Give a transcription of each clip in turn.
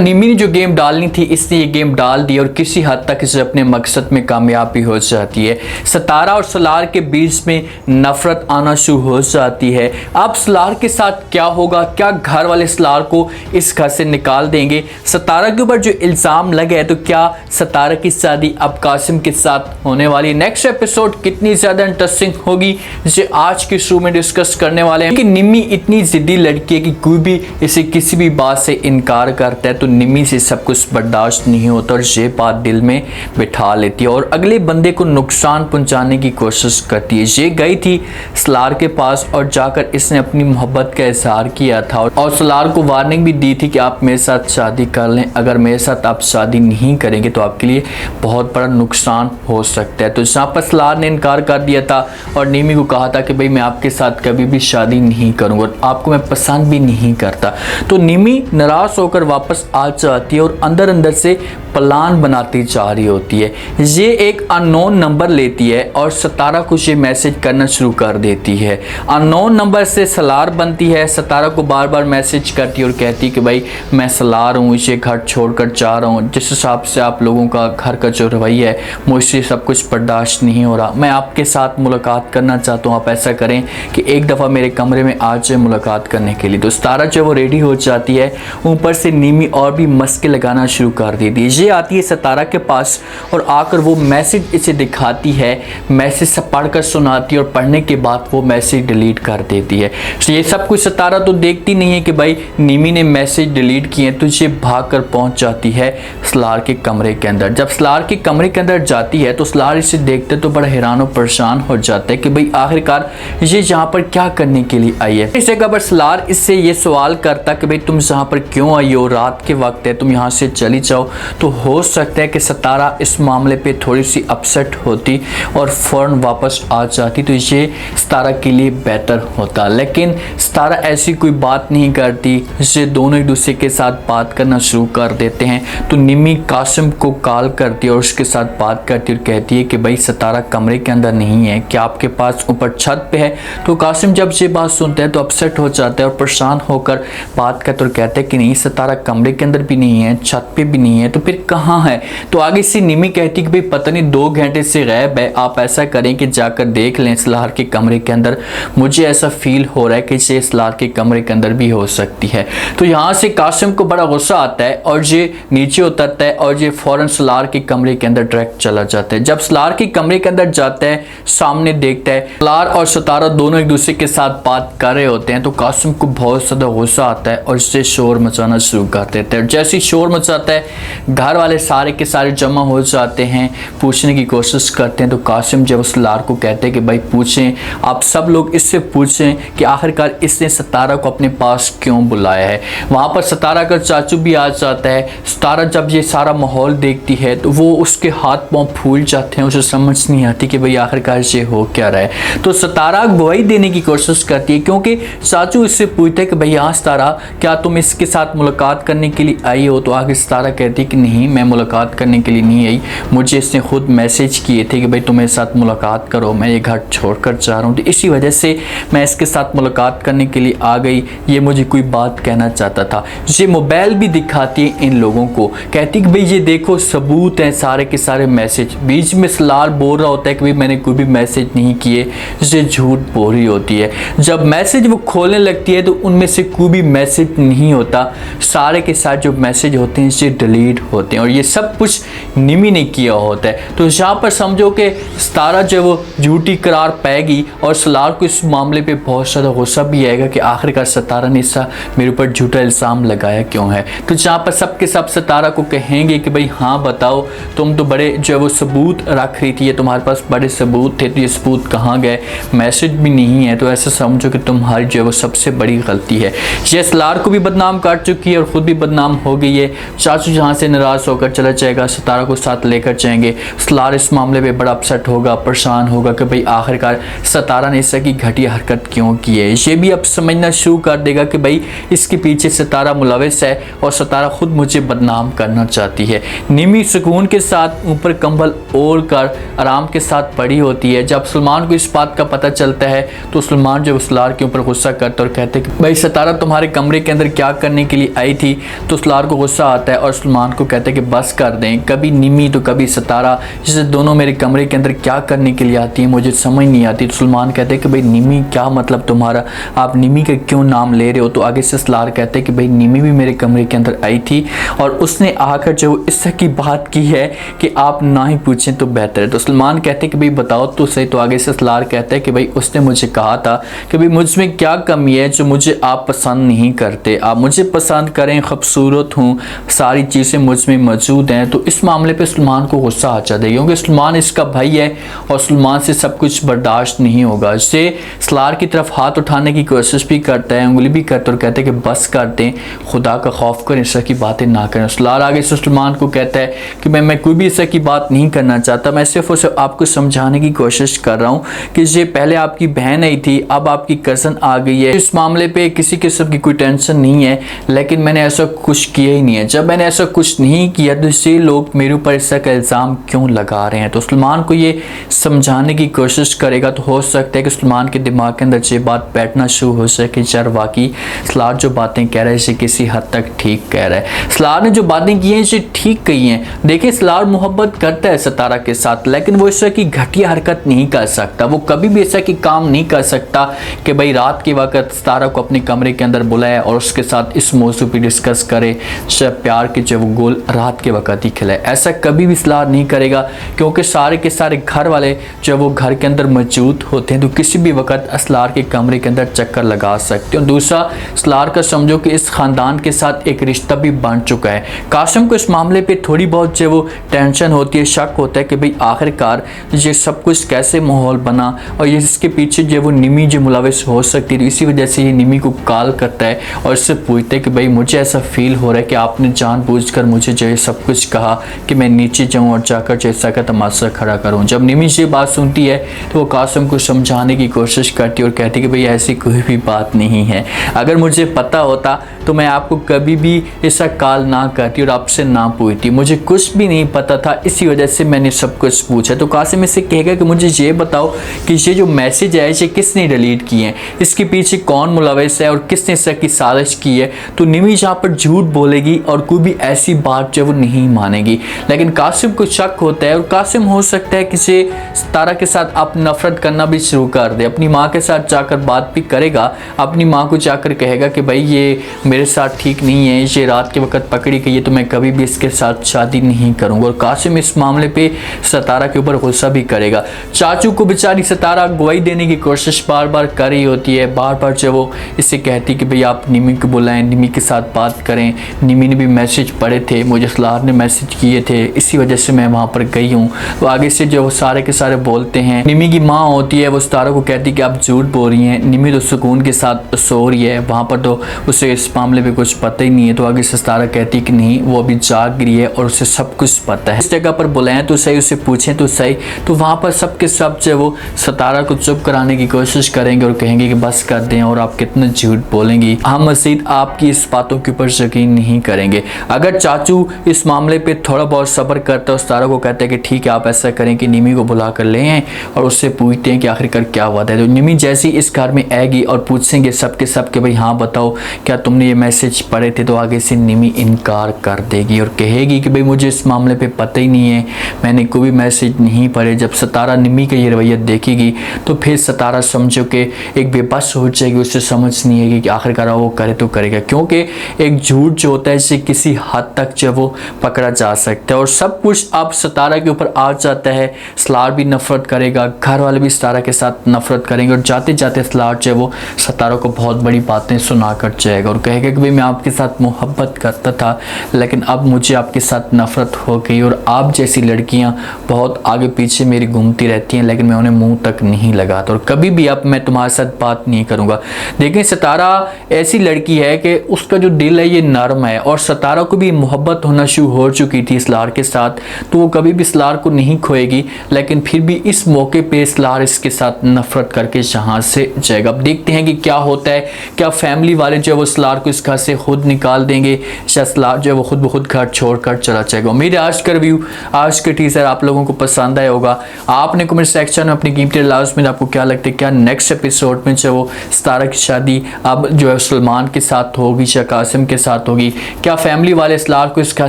निमी ने जो गेम डालनी थी इसने ये गेम डाल दी और किसी हद तक इसे अपने मकसद में कामयाबी हो जाती है। सतारा और सलार के बीच में नफरत आना शुरू हो जाती है। अब सलार के साथ क्या होगा? क्या घर वाले सलार को इस घर से निकाल देंगे? सतारा के ऊपर जो इल्ज़ाम लगे है तो क्या सतारा की शादी अब कासिम के साथ होने वाली? नेक्स्ट एपिसोड कितनी ज़्यादा इंटरेस्टिंग होगी जिसे आज के शो में डिस्कस करने वाले हैं कि निमी इतनी ज़िद्दी लड़की है कि कोई भी इसे किसी भी बात से इनकार करता है तो निमी से सब कुछ बर्दाश्त नहीं होता और ये बात दिल में बिठा लेती है और अगले बंदे को नुकसान पहुंचाने की कोशिश करती है। ये गई थी सलार के पास और जाकर इसने अपनी मोहब्बत का इजहार किया था और सलार को वार्निंग भी दी थी कि आप मेरे साथ शादी कर लें, अगर मेरे साथ आप शादी नहीं करेंगे तो आपके लिए बहुत बड़ा नुकसान हो सकता है। तो जहाँ पर सलार ने इनकार कर दिया था और निमी को कहा था कि भाई मैं आपके साथ कभी भी शादी नहीं करूँगा और आपको मैं पसंद भी नहीं करता, तो निमी नाराज होकर वापस आ जाती है और अंदर अंदर से प्लान बनाती जा रही होती है। ये एक अननोन नंबर लेती है और सतारा को ये मैसेज करना शुरू कर देती है। अननोन नंबर से सलार बनती है, सतारा को बार बार मैसेज करती है और कहती है कि भाई मैं सलार हूँ, इसे घर छोड़कर जा रहा हूँ, जिस हिसाब से आप लोगों का घर का जो रवैया है मुझसे सब कुछ बर्दाश्त नहीं हो रहा, मैं आपके साथ मुलाकात करना चाहता हूँ, आप ऐसा करें कि एक दफ़ा मेरे कमरे में आ जाए मुलाकात करने के लिए। तो सतारा जो वो रेडी हो जाती है, ऊपर से निमी और भी मस्के लगाना शुरू कर देती है। ये आती है सतारा के पास और आकर वो मैसेज इसे दिखाती है, मैसेज पढ़कर सुनाती है और पढ़ने के बाद वो मैसेज डिलीट कर देती है। तो ये सब कुछ सतारा तो देखती नहीं है कि भाई निमी ने मैसेज डिलीट किए, तो ये भागकर पहुंच जाती है सलार के कमरे के अंदर। जब सलार के कमरे के अंदर जाती है तो सलार इसे देखते तो बड़ा हैरान और परेशान हो जाता है कि भाई आखिरकार ये यहाँ पर क्या करने के लिए आई है। इस जगह पर सलार इससे ये सवाल करता कि भाई तुम यहाँ पर क्यों आई हो, रात के वक्त है, तुम यहाँ से चली जाओ। तो हो सकता है कि सतारा इस मामले पे थोड़ी सी अपसेट होती और फ़ौरन वापस आ जाती, तो ये सतारा के लिए बेहतर होता। लेकिन सतारा ऐसी कोई बात नहीं करती, ये दोनों एक दूसरे के साथ बात करना शुरू कर देते हैं। तो निमी कासिम को कॉल करती है और उसके साथ बात करती है और कहती है कि भाई सतारा कमरे के अंदर नहीं है, क्या आपके पास ऊपर छत पे है? तो कासिम जब ये बात सुनता है तो अपसेट हो जाता है और परेशान होकर बात करते और कहते हैं कि नहीं, सतारा कमरे के अंदर भी नहीं है, छत पे भी नहीं है, तो फिर कहाँ है? तो आगे से निमी कहती कि भाई पता नहीं 2 घंटे से गायब है, आप ऐसा करें कि जाकर देख लें सलार के कमरे के अंदर, मुझे ऐसा फील हो रहा है कि ये सलार के कमरे के अंदर भी हो सकती है। तो यहाँ से कासिम को बड़ा गुस्सा आता है और ये नीचे उतरता है और ये फौरन सलार के कमरे के अंदर डायरेक्ट चला जाता है। जब सलार के कमरे के अंदर जाता है, सामने देखता है सलार और सतारा दोनों एक दूसरे के साथ बात कर रहे होते हैं, तो कासिम को बहुत ज़्यादा गुस्सा आता है और इससे शोर मचाना शुरू कर देता है। जैसे ही शोर मचाता है, घर वाले सारे के सारे जमा हो जाते हैं, पूछने की कोशिश करते हैं। तो कासिम जब सलार को कहते हैं कि भाई पूछें, आप सब लोग इससे पूछें कि आखिरकार इसने सतारा को अपने पास क्यों बुलाया है। वहाँ पर सतारा का चाचू भी आ जाता है। सतारा जब ये सारा माहौल देखती है तो वो उसके हाथ पांव फूल जाते हैं, उसे समझ नहीं आती कि भाई आखिरकार ये हो क्या रहा है। तो सतारा गवाही देने की कोशिश करती है क्योंकि चाचू इससे पूछते हैं कि भाई हाँ सतारा, क्या तुम इसके साथ मुलाकात करने के लिए आई हो? तो आगे सतारा कहती है कि नहीं, मैं मुलाकात करने के लिए नहीं आई, मुझे इसने खुद मैसेज किए थे कि भाई तुम मेरे साथ मुलाकात करो, मैं ये घर छोड़कर जा रहा हूँ, तो इसी वजह से मैं इसके साथ मुलाकात करने के लिए आ गई, ये मुझे कोई बात कहना चाहता था। ये मोबाइल भी दिखाती है इन लोगों को, कहती कि भाई ये देखो सबूत हैं सारे के सारे मैसेज। बीच में सलार बोल रहा होता है कि भाई मैंने कोई भी मैसेज नहीं किए, ये झूठ बोल रही होती है। जब मैसेज वो खोलने लगती है तो उनमें से कोई भी मैसेज नहीं होता, सारे के साथ जो मैसेज होते हैं ये डिलीट होते हैं और ये सब कुछ निमी ने किया होता है। तो यहाँ पर समझो कि सतारा जो वो झूठी करार पाएगी और सलार को इस मामले पे बहुत ज़्यादा गुस्सा भी आएगा कि आखिरकार सतारा ने इसका मेरे ऊपर झूठा इल्ज़ाम लगाया क्यों है। तो जहाँ पर सब के सब सतारा को कहेंगे कि भाई हाँ बताओ, तुम तो बड़े जो है वो सबूत रख रही थी, ये तुम्हारे पास बड़े सबूत थे, तो ये सबूत कहाँ गए? मैसेज भी नहीं है, तो ऐसा समझो कि तुम्हारी जो है वो सबसे बड़ी गलती है। ये सलार को भी बदनाम कर चुकी है और ख़ुद भी बदनाम हो गई है। चाचू जहाँ से नाराज़ होकर चला जाएगा, सतारा को साथ लेकर जाएंगे। सलार इस मामले पे बड़ा अपसेट होगा, परेशान होगा कि भाई आखिरकार सतारा ने इसकी घटिया हरकत क्यों की है। ये भी अब समझना शुरू कर देगा कि भाई इसके पीछे सतारा मुलविस है और सतारा खुद मुझे बदनाम करना चाहती है। निमी सुकून के साथ ऊपर कंबल ओढ़ कर आराम के साथ पड़ी होती है। जब सलमान को इस बात का पता चलता है तो सलमान जो सलार के ऊपर गुस्सा करता और कहते कि भाई सतारा तुम्हारे कमरे के अंदर क्या करने के लिए आई थी? तो सलार को गुस्सा आता है और सलमान को कहता है कि बस कर दें, कभी निमी तो कभी सितारा, जैसे दोनों मेरे कमरे के अंदर क्या करने के लिए आती है मुझे समझ नहीं आती। तो सलमान कहते हैं कि भाई निमी क्या मतलब तुम्हारा, आप निमी का क्यों नाम ले रहे हो। तो आगे से सलार कहते हैं कि भाई निमी भी मेरे कमरे के अंदर आई थी और उसने आकर जो इस तरह की बात की है कि आप ना ही पूछें तो बेहतर है। तो सलमान कहते हैं कि भाई बताओ तो सही। तो आगे से सलार कहता है कि भाई उसने मुझे कहा था कि भाई मुझमें क्या कमी है जो मुझे आप पसंद नहीं करते, आप मुझे पसंद करें, खूबसूरत हूँ, सारी चीज़ें मुझ में मौजूद हैं। तो इस मामले पे सलमान को गुस्सा आ जाता है क्योंकि सलमान इसका भाई है और सलमान से सब कुछ बर्दाश्त नहीं होगा। इससे सलार की तरफ हाथ उठाने की कोशिश भी करता है, उंगली भी करता है और कहते हैं कि बस कर दें, खुदा का खौफ करें, इस तरह की बातें ना करें। सलार आगे से सलमान को कहता है कि मैं कोई भी इस तरह की बात नहीं करना चाहता, मैं सिर्फ और सिर्फ आपको समझाने की कोशिश कर रहा हूँ कि ये पहले आपकी बहन आई थी, अब आपकी कज़न आ गई है, इस मामले पे किसी किस्म की कोई टेंशन नहीं है, लेकिन मैंने ऐसा कुछ किया ही नहीं है। जब मैंने ऐसा कुछ नहीं किया तो इससे लोग मेरे ऊपर इस तरह का इल्ज़ाम क्यों लगा रहे हैं। तो सलमान को ये समझाने की कोशिश करेगा तो हो सकता है कि सलमान के दिमाग के अंदर ये बात बैठना शुरू हो सके, यार वाकई सलार जो बातें कह रहा है इसे किसी हद तक ठीक कह रहा है, सलार ने जो बातें की हैं इसे ठीक कही हैं। देखिए सलार मोहब्बत करता है सितारा के साथ, लेकिन वो इस तरह की घटिया हरकत नहीं कर सकता, वो कभी भी ऐसा की काम नहीं कर सकता कि भाई रात के वक्त सितारा को अपने कमरे के अंदर बुलाए और उसके साथ इस मौजू पर डिस्कस करे, जब प्यार के जो वो गोल रात के वक्त ही खिलाए। ऐसा कभी भी सलार नहीं करेगा क्योंकि सारे के सारे घर वाले जब वो घर के अंदर मौजूद होते हैं तो किसी भी वक्त सलार के कमरे के अंदर चक्कर लगा सकते हैं। दूसरा, सलार का समझो कि इस ख़ानदान के साथ एक रिश्ता भी बन चुका है। कासिम को इस मामले पे थोड़ी बहुत जो वो टेंशन होती है, शक होता है कि भाई आखिरकार ये सब कुछ कैसे माहौल बना और ये इसके पीछे जो वो निमी जो मुलविस हो सकती है। इसी वजह से ये निमी को कॉल करता है और इससे पूछता है कि भाई मुझे ऐसा फील हो रहा है कि आपने जानबूझकर मुझे जो है सब कुछ कहा कि मैं नीचे जाऊँ और जाकर जैसा का तमाशा खड़ा करूँ। जब निमी ये बात सुनती है तो वो कासिम को समझाने की कोशिश करती है और कहती है कि भाई ऐसी कोई भी बात नहीं है, अगर मुझे पता होता तो मैं आपको कभी भी ऐसा कॉल ना करती और आपसे ना पूछती, मुझे कुछ भी नहीं पता था, इसी वजह से मैंने सब कुछ पूछा। तो कासिम इससे कहेगा कि मुझे ये बताओ कि ये जो मैसेज है ये किसने डिलीट किए हैं, इसके पीछे कौन मुलविस है और किसने इस तरह की साजिश की है। तो निमी जहाँ पर झूठ बोलेगी और कोई भी ऐसी बात जो वो नहीं मानेगी, लेकिन कासिम को शक होता है और कासिम हो सकता है किसी सितारा के साथ आप नफरत करना भी शुरू कर दे, अपनी माँ के साथ जाकर बात भी करेगा, अपनी माँ को जाकर कहेगा कि भाई ये मेरे साथ ठीक नहीं है, ये रात के वक्त पकड़ी गई है तो मैं कभी भी इसके साथ शादी नहीं करूँगा। और कासिम इस मामले पे सितारा के ऊपर गुस्सा भी करेगा। चाचू को बेचारी सितारा गवाही देने की कोशिश बार बार कर रही होती है, बार बार जो वो इससे कहती कि भाई आप निमी को बुलाएं, निमी के साथ बात करें, निमी ने भी मैसेज पढ़े थे, मुझे सलार ने मैसेज किए थे, इसी वजह से मैं वहाँ पर गई हूँ। तो आगे से जो वो सारे के सारे बोलते हैं। निमी की माँ होती है वो सितारा को कहती कि आप झूठ बोल रही हैं, निमी तो सुकून के साथ सो रही है, वहाँ पर तो उसे इस मामले पे कुछ पता ही नहीं है। तो आगे से सितारा कहती कि नहीं वो अभी जाग रही है और उसे सब कुछ पता है, इस जगह पर बुलाएं तो सही, उसे पूछें तो सही। तो वहाँ पर सब के सब जो वो सितारा को चुप कराने की कोशिश करेंगे और कहेंगे कि बस कर दें और आप कितना झूठ बोलेंगी, हम मज़ीद आपकी इस बातों के ऊपर यकीन नहीं करेंगे। अगर चाचू इस मामले पे थोड़ा बहुत सब्र करता है, सितारा को कहता है कि ठीक है आप ऐसा करें कि निमी को बुला कर ले आएँ और उससे पूछते हैं कि आखिरकार क्या हुआ है। तो निमी जैसे ही इस घर में आएगी और पूछेंगे सब के सब कि भाई हाँ बताओ क्या तुमने ये मैसेज पढ़े थे, तो आगे से निमी इनकार कर देगी और कहेगी कि भाई मुझे इस मामले पे पता ही नहीं है, मैंने कोई भी मैसेज नहीं पढ़े। जब सितारा निमी का ये रवैया देखेगी तो फिर सितारा समझो कि एक बेबस हो जाएगी, उससे समझ नहीं है कि आखिरकार वो करे तो करेगा, क्योंकि एक झूठ जो होता है इसे किसी हद तक जो वो पकड़ा जा सकता है और सब कुछ अब सितारा के ऊपर आ जाता है। सलार भी नफरत करेगा, घर वाले भी सितारा के साथ नफरत करेंगे और जाते जाते सलार जो वो सितारा को बहुत बड़ी बातें सुना कर जाएगा और कहेगा कि भाई मैं आपके साथ मोहब्बत करता था लेकिन अब मुझे आपके साथ नफरत हो गई और आप जैसी लड़कियां बहुत आगे पीछे मेरी घूमती रहती हैं लेकिन मैं उन्हें मुंह तक नहीं लगाता और कभी भी अब मैं तुम्हारे साथ बात नहीं करूंगा। देखिए सितारा ऐसी लड़की है कि उसका जो दिल है ये नरम है और सितारा को भी मोहब्बत होना शुरू हो चुकी थी सलार के साथ, तो वो कभी भी सलार को नहीं खोएगी, लेकिन फिर भी इस मौके पे सलार इसके साथ नफरत करके यहाँ से जाएगा। अब देखते हैं कि क्या होता है, क्या फैमिली वाले जो वो सलार को इस घर से खुद निकाल देंगे, या सलार जो वो खुद ब खुद घर छोड़कर चला जाएगा। उम्मीद है आज का रिव्यू, आज के टीजर आप लोगों को पसंद आया होगा। आपने कमेंट सेक्शन में अपनी कीमती लास्ट में आपको क्या लगता है, क्या नेक्स्ट एपिसोड में जो वो सितारा की शादी अब जो है सलमान के साथ होगी या कासिम के साथ साथ होगी? क्या फैमिली वाले सलार को इस घर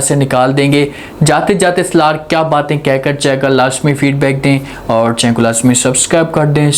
से निकाल देंगे? जाते जाते सलार क्या बातें कहकर जाएगा? लास्ट में फीडबैक दें और चैनल को लास्ट में सब्सक्राइब कर दें।